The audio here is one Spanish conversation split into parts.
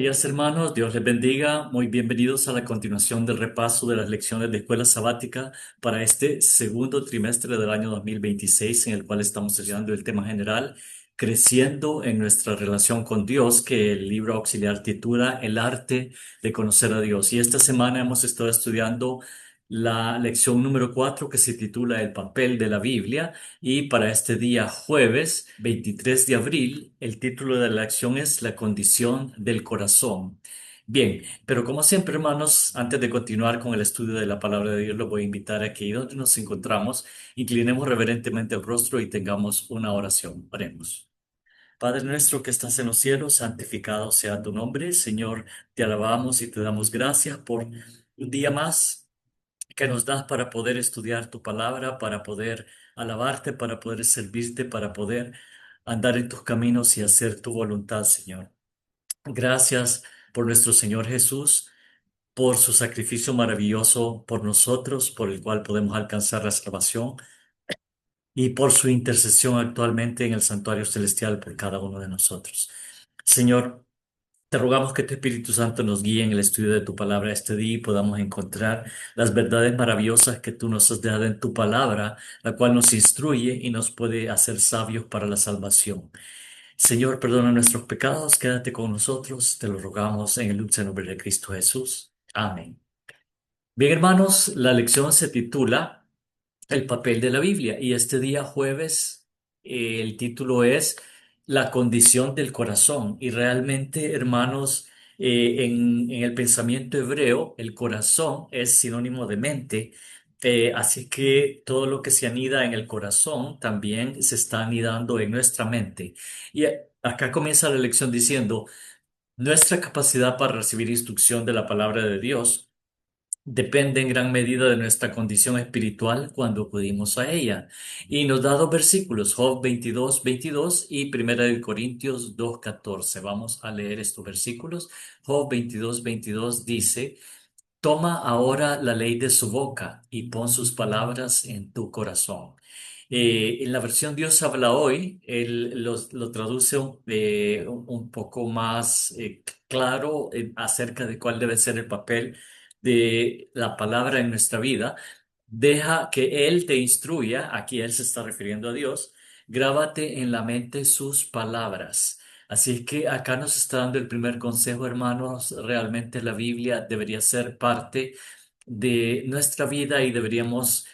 Días, hermanos, Dios les bendiga. Muy bienvenidos a la continuación del repaso de las lecciones de escuela sabática para este segundo trimestre del año 2026, en el cual estamos estudiando el tema general, creciendo en nuestra relación con Dios, que el libro auxiliar titula El arte de conocer a Dios. Y esta semana hemos estado estudiando la lección número 4, que se titula El papel de la Biblia. Y para este día jueves 23 de abril, el título de la lección es La condición del corazón. Bien, pero como siempre, hermanos, antes de continuar con el estudio de la palabra de Dios, los voy a invitar a que ahí donde nos encontramos, inclinemos reverentemente el rostro y tengamos una oración. Oremos. Padre nuestro que estás en los cielos, santificado sea tu nombre. Señor, te alabamos y te damos gracias por un día más que nos das para poder estudiar tu palabra, para poder alabarte, para poder servirte, para poder andar en tus caminos y hacer tu voluntad, Señor. Gracias por nuestro Señor Jesús, por su sacrificio maravilloso por nosotros, por el cual podemos alcanzar la salvación, y por su intercesión actualmente en el santuario celestial por cada uno de nosotros. Señor, te rogamos que tu Espíritu Santo nos guíe en el estudio de tu palabra este día y podamos encontrar las verdades maravillosas que tú nos has dejado en tu palabra, la cual nos instruye y nos puede hacer sabios para la salvación. Señor, perdona nuestros pecados, quédate con nosotros, te lo rogamos en el dulce nombre de Cristo Jesús. Amén. Bien, hermanos, la lección se titula El papel de la Biblia y este día jueves el título es La condición del corazón y realmente, hermanos, en el pensamiento hebreo el corazón es sinónimo de mente. Así que todo lo que se anida en el corazón también se está anidando en nuestra mente. Y acá comienza la lección diciendo, nuestra capacidad para recibir instrucción de la palabra de Dios depende en gran medida de nuestra condición espiritual cuando acudimos a ella. Y nos da dos versículos, Job 22:22 y Primera de Corintios 2:14. Vamos a leer estos versículos. Job 22:22 dice, Toma ahora la ley de su boca y pon sus palabras en tu corazón. En la versión Dios habla hoy, él lo traduce un poco más claro acerca de cuál debe ser el papel de la palabra en nuestra vida. Deja que Él te instruya, aquí Él se está refiriendo a Dios, grábate en la mente sus palabras. Así es que acá nos está dando el primer consejo, hermanos. Realmente la Biblia debería ser parte de nuestra vida y deberíamos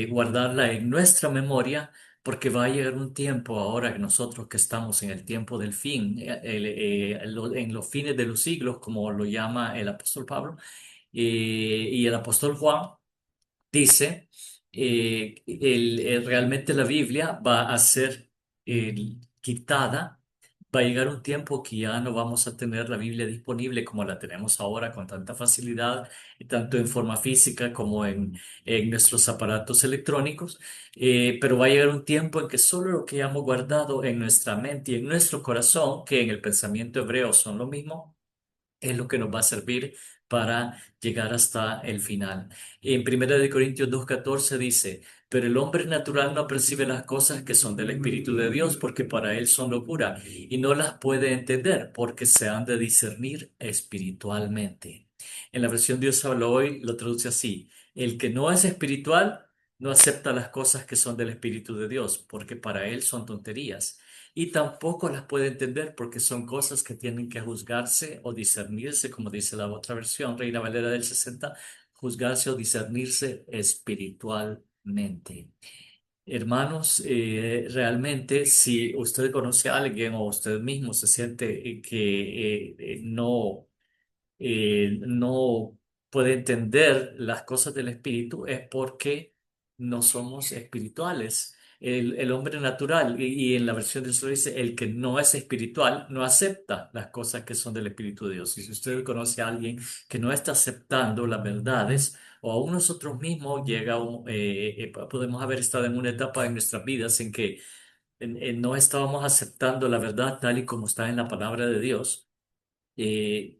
guardarla en nuestra memoria, porque va a llegar un tiempo ahora que nosotros que estamos en el tiempo del fin, en los fines de los siglos, como lo llama el apóstol Pablo y el apóstol Juan. Dice, realmente la Biblia va a ser quitada, va a llegar un tiempo que ya no vamos a tener la Biblia disponible como la tenemos ahora con tanta facilidad, tanto en forma física como en nuestros aparatos electrónicos. Pero va a llegar un tiempo en que solo lo que hayamos guardado en nuestra mente y en nuestro corazón, que en el pensamiento hebreo son lo mismo, es lo que nos va a servir para llegar hasta el final. En Primera de Corintios 2:14 dice, pero el hombre natural no percibe las cosas que son del Espíritu de Dios porque para él son locura y no las puede entender porque se han de discernir espiritualmente. En la versión Dios habla hoy lo traduce así, el que no es espiritual no acepta las cosas que son del Espíritu de Dios porque para él son tonterías y tampoco las puede entender porque son cosas que tienen que juzgarse o discernirse, como dice la otra versión, Reina Valera del 60, juzgarse o discernirse espiritualmente. Hermanos, realmente si usted conoce a alguien o usted mismo se siente que no puede entender las cosas del espíritu es porque no somos espirituales. El hombre natural, y en la versión de eso dice, el que no es espiritual no acepta las cosas que son del Espíritu de Dios. Y si usted conoce a alguien que no está aceptando las verdades, o aún nosotros mismos podemos haber estado en una etapa en nuestras vidas en que no estábamos aceptando la verdad tal y como está en la palabra de Dios. eh,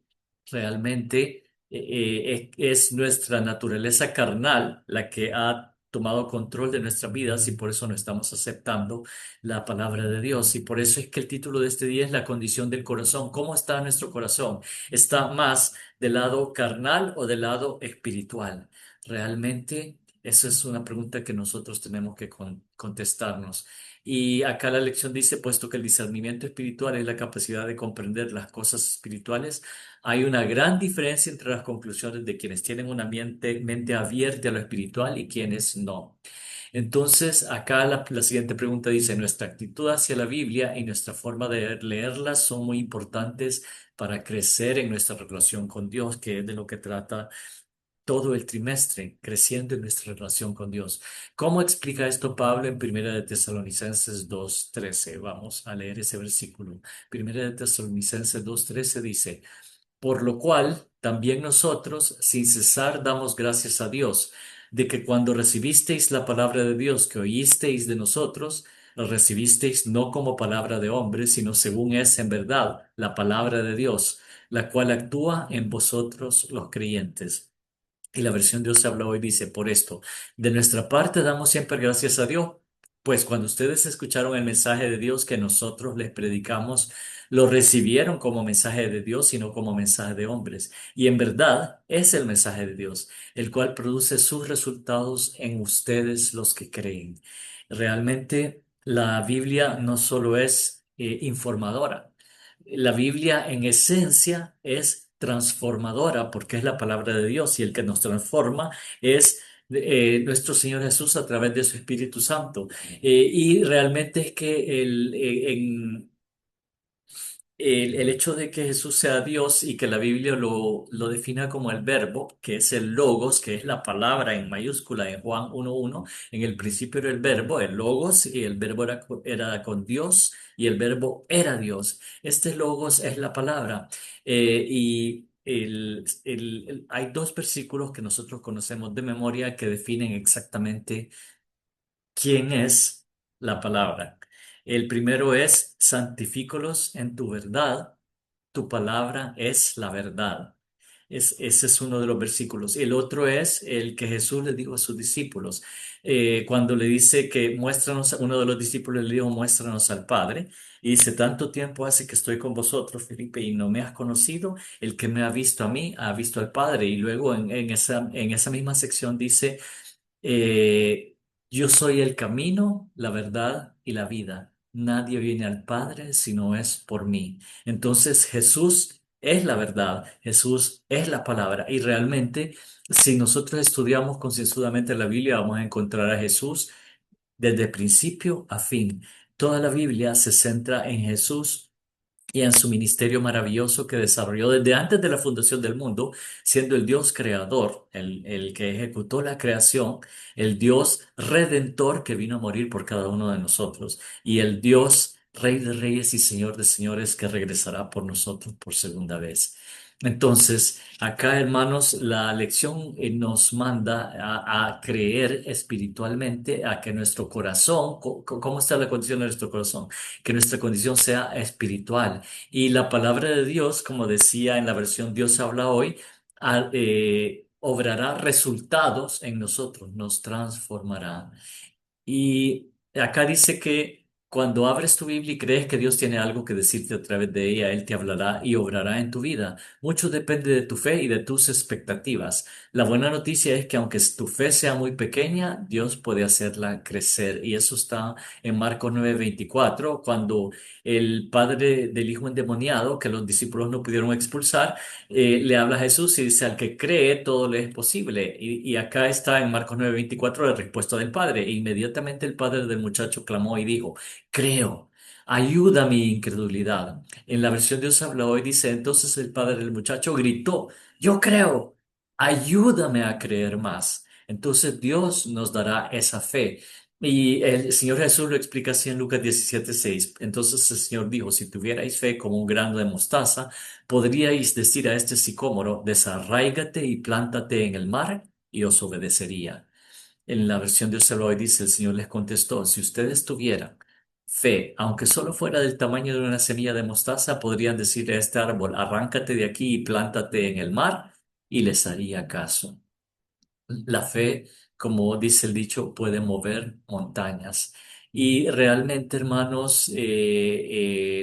Realmente es nuestra naturaleza carnal la que ha tomado control de nuestras vidas y por eso no estamos aceptando la palabra de Dios. Y por eso es que el título de este día es la condición del corazón. ¿Cómo está nuestro corazón? ¿Está más del lado carnal o del lado espiritual? Realmente, esa es una pregunta que nosotros tenemos que contestarnos. Y acá la lección dice, puesto que el discernimiento espiritual es la capacidad de comprender las cosas espirituales, hay una gran diferencia entre las conclusiones de quienes tienen una mente abierta a lo espiritual y quienes no. Entonces, acá la siguiente pregunta dice, nuestra actitud hacia la Biblia y nuestra forma de leerla son muy importantes para crecer en nuestra relación con Dios, que es de lo que trata todo el trimestre, creciendo en nuestra relación con Dios. ¿Cómo explica esto Pablo en Primera de Tesalonicenses 2:13? Vamos a leer ese versículo. Primera de Tesalonicenses 2:13 dice, por lo cual, también nosotros, sin cesar, damos gracias a Dios, de que cuando recibisteis la palabra de Dios que oísteis de nosotros, la recibisteis no como palabra de hombre, sino según es en verdad la palabra de Dios, la cual actúa en vosotros los creyentes. Y la versión Dios habla hoy dice, por esto, de nuestra parte damos siempre gracias a Dios, pues cuando ustedes escucharon el mensaje de Dios que nosotros les predicamos, lo recibieron como mensaje de Dios y no como mensaje de hombres. Y en verdad es el mensaje de Dios, el cual produce sus resultados en ustedes los que creen. Realmente la Biblia no solo es informadora, la Biblia en esencia es transformadora porque es la palabra de Dios y el que nos transforma es nuestro Señor Jesús a través de su Espíritu Santo. Y realmente es que el hecho de que Jesús sea Dios y que la Biblia lo defina como el verbo, que es el logos, que es la palabra en mayúscula en Juan 1:1, en el principio era el logos, y el verbo era con Dios y el verbo era Dios. Este logos es la palabra. Hay dos versículos que nosotros conocemos de memoria que definen exactamente quién es la palabra. El primero es, santifícalos en tu verdad, tu palabra es la verdad. Ese es uno de los versículos. El otro es el que Jesús le dijo a sus discípulos, cuando le dice que muéstranos, uno de los discípulos le dijo, muéstranos al Padre. Y dice, tanto tiempo hace que estoy con vosotros, Felipe, y no me has conocido. El que me ha visto a mí, ha visto al Padre. Y luego en esa misma sección dice, eh, yo soy el camino, la verdad y la vida. Nadie viene al Padre si no es por mí. Entonces Jesús es la verdad, Jesús es la palabra. Y realmente, si nosotros estudiamos concienzudamente la Biblia, vamos a encontrar a Jesús desde principio a fin. Toda la Biblia se centra en Jesús y en su ministerio maravilloso que desarrolló desde antes de la fundación del mundo, siendo el Dios creador, el que ejecutó la creación, el Dios redentor que vino a morir por cada uno de nosotros, y el Dios Rey de Reyes y Señor de Señores que regresará por nosotros por segunda vez. Entonces, acá, hermanos, la lección nos manda a creer espiritualmente, a que nuestro corazón, ¿cómo está la condición de nuestro corazón? Que nuestra condición sea espiritual. Y la palabra de Dios, como decía en la versión Dios habla hoy, obrará resultados en nosotros, nos transformará. Y acá dice que cuando abres tu Biblia y crees que Dios tiene algo que decirte a través de ella, Él te hablará y obrará en tu vida. Mucho depende de tu fe y de tus expectativas. La buena noticia es que aunque tu fe sea muy pequeña, Dios puede hacerla crecer. Y eso está en Marcos 9:24, cuando el padre del hijo endemoniado, que los discípulos no pudieron expulsar, le habla a Jesús y dice, al que cree, todo le es posible. Y acá está en Marcos 9:24 la respuesta del padre. E inmediatamente el padre del muchacho clamó y dijo, creo, ayuda mi incredulidad. En la versión Dios habla hoy dice, entonces el padre del muchacho gritó, yo creo, ayúdame a creer más. Entonces Dios nos dará esa fe. Y el Señor Jesús lo explica así en Lucas 17:6. Entonces el Señor dijo, si tuvierais fe como un grano de mostaza, podríais decir a este sicómoro, desarráigate y plántate en el mar, y os obedecería. En la versión de Oceloy dice, el Señor les contestó, si ustedes tuvieran fe, aunque solo fuera del tamaño de una semilla de mostaza, podrían decir a este árbol, arráncate de aquí y plántate en el mar, y les haría caso. La fe como dice el dicho, puede mover montañas. Y realmente, hermanos,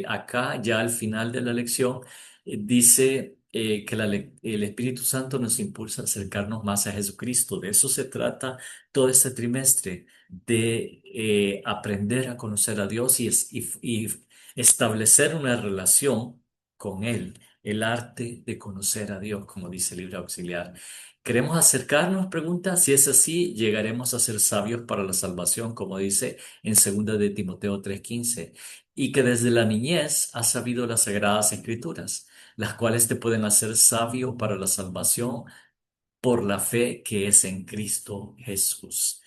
acá ya al final de la lección dice que el Espíritu Santo nos impulsa a acercarnos más a Jesucristo. De eso se trata todo este trimestre, de aprender a conocer a Dios y establecer una relación con Él, el arte de conocer a Dios, como dice el libro auxiliar. ¿Queremos acercarnos? Pregunta. Si es así, llegaremos a ser sabios para la salvación, como dice en 2 de Timoteo 3:15, y que desde la niñez has sabido las sagradas escrituras, las cuales te pueden hacer sabio para la salvación por la fe que es en Cristo Jesús.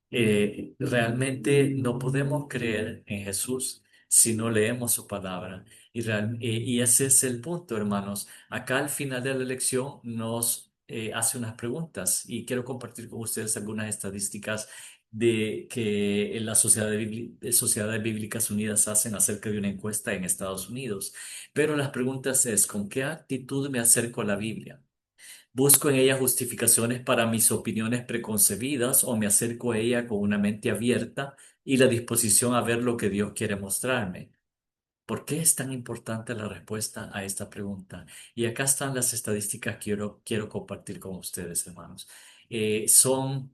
Realmente no podemos creer en Jesús si no leemos su palabra. Y ese es el punto, hermanos. Acá al final de la lección nos hace unas preguntas y quiero compartir con ustedes algunas estadísticas de que en la Sociedades Bíblicas Unidas hacen acerca de una encuesta en Estados Unidos. Pero las preguntas es, ¿con qué actitud me acerco a la Biblia? ¿Busco en ella justificaciones para mis opiniones preconcebidas o me acerco a ella con una mente abierta y la disposición a ver lo que Dios quiere mostrarme? ¿Por qué es tan importante la respuesta a esta pregunta? Y acá están las estadísticas que quiero compartir con ustedes, hermanos. Son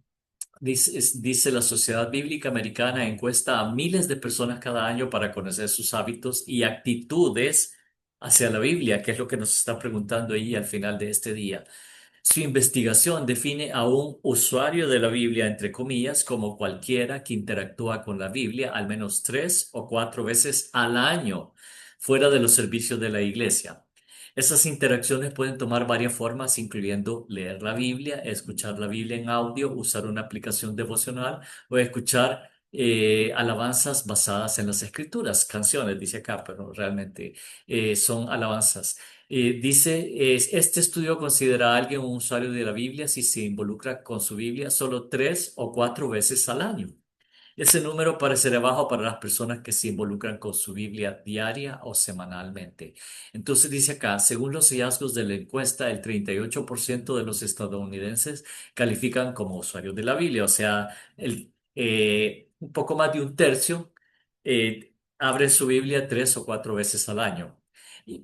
dice la Sociedad Bíblica Americana, encuesta a miles de personas cada año para conocer sus hábitos y actitudes hacia la Biblia, que es lo que nos está preguntando ahí al final de este día. Su investigación define a un usuario de la Biblia, entre comillas, como cualquiera que interactúa con la Biblia al menos 3 o 4 veces al año, fuera de los servicios de la iglesia. Esas interacciones pueden tomar varias formas, incluyendo leer la Biblia, escuchar la Biblia en audio, usar una aplicación devocional o escuchar alabanzas basadas en las escrituras, canciones, dice acá, pero realmente son alabanzas. Dice, este estudio considera a alguien un usuario de la Biblia si se involucra con su Biblia solo 3 o 4 veces al año. Ese número parecerá bajo para las personas que se involucran con su Biblia diaria o semanalmente. Entonces dice acá, según los hallazgos de la encuesta, el 38% de los estadounidenses califican como usuarios de la Biblia, o sea, un poco más de un tercio abren su Biblia 3 o 4 veces al año.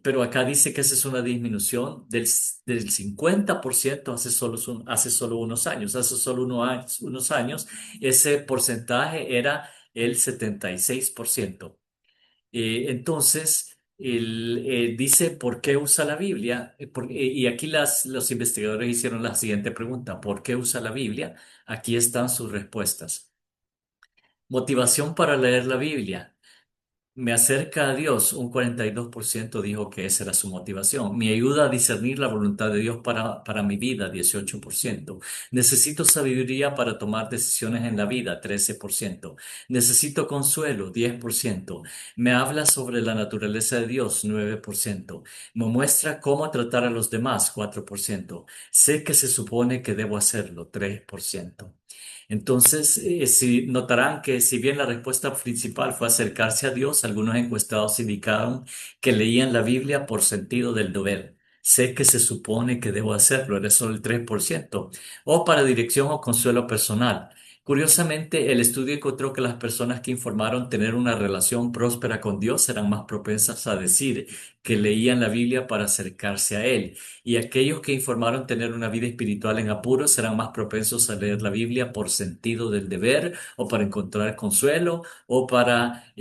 Pero acá dice que esa es una disminución del 50% hace solo unos años. Hace solo unos años ese porcentaje era el 76%. Entonces, dice por qué usa la Biblia. Y aquí los investigadores hicieron la siguiente pregunta: ¿por qué usa la Biblia? Aquí están sus respuestas. Motivación para leer la Biblia. Me acerca a Dios, un 42% dijo que esa era su motivación. Me ayuda a discernir la voluntad de Dios para mi vida, 18%. Necesito sabiduría para tomar decisiones en la vida, 13%. Necesito consuelo, 10%. Me habla sobre la naturaleza de Dios, 9%. Me muestra cómo tratar a los demás, 4%. Sé que se supone que debo hacerlo, 3%. Entonces, si notarán que si bien la respuesta principal fue acercarse a Dios, algunos encuestados indicaron que leían la Biblia por sentido del deber. Sé que se supone que debo hacerlo, era solo el 3%, o para dirección o consuelo personal. Curiosamente, el estudio encontró que las personas que informaron tener una relación próspera con Dios eran más propensas a decir que leían la Biblia para acercarse a Él, y aquellos que informaron tener una vida espiritual en apuros serán más propensos a leer la Biblia por sentido del deber o para encontrar consuelo o para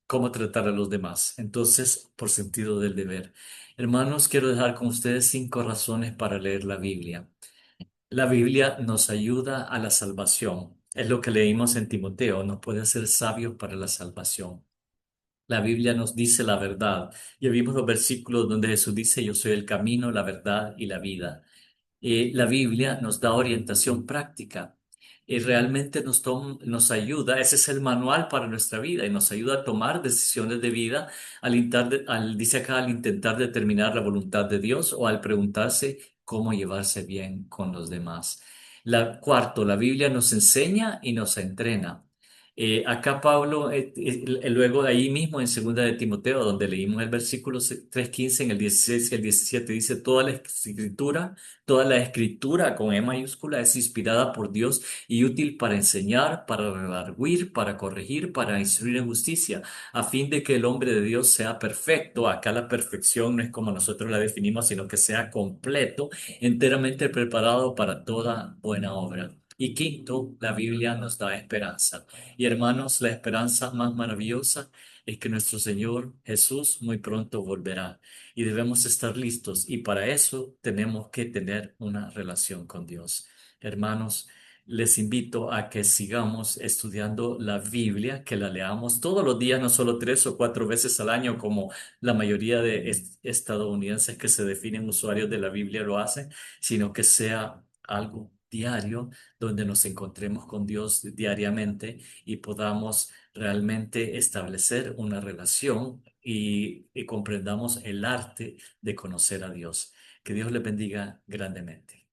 cómo tratar a los demás. Entonces, por sentido del deber. Hermanos, quiero dejar con ustedes 5 razones para leer la Biblia. La Biblia nos ayuda a la salvación. Es lo que leímos en Timoteo, nos puede hacer sabios para la salvación. La Biblia nos dice la verdad. Ya vimos los versículos donde Jesús dice, yo soy el camino, la verdad y la vida. La Biblia nos da orientación práctica y realmente nos ayuda, ese es el manual para nuestra vida y nos ayuda a tomar decisiones de vida dice acá, al intentar determinar la voluntad de Dios o al preguntarse cómo llevarse bien con los demás. Cuarto, la Biblia nos enseña y nos entrena. Acá Pablo, luego ahí mismo en segunda de Timoteo, donde leímos el versículo 3:15, en el 16 y el 17 dice, toda la escritura con E mayúscula es inspirada por Dios y útil para enseñar, para redarguir, para corregir, para instruir en justicia, a fin de que el hombre de Dios sea perfecto. Acá la perfección no es como nosotros la definimos, sino que sea completo, enteramente preparado para toda buena obra. Y quinto, la Biblia nos da esperanza. Y hermanos, la esperanza más maravillosa es que nuestro Señor Jesús muy pronto volverá y debemos estar listos y para eso tenemos que tener una relación con Dios. Hermanos, les invito a que sigamos estudiando la Biblia, que la leamos todos los días, no solo 3 o 4 veces al año como la mayoría de estadounidenses que se definen usuarios de la Biblia lo hacen, sino que sea algo diario donde nos encontremos con Dios diariamente y podamos realmente establecer una relación y comprendamos el arte de conocer a Dios. Que Dios les bendiga grandemente.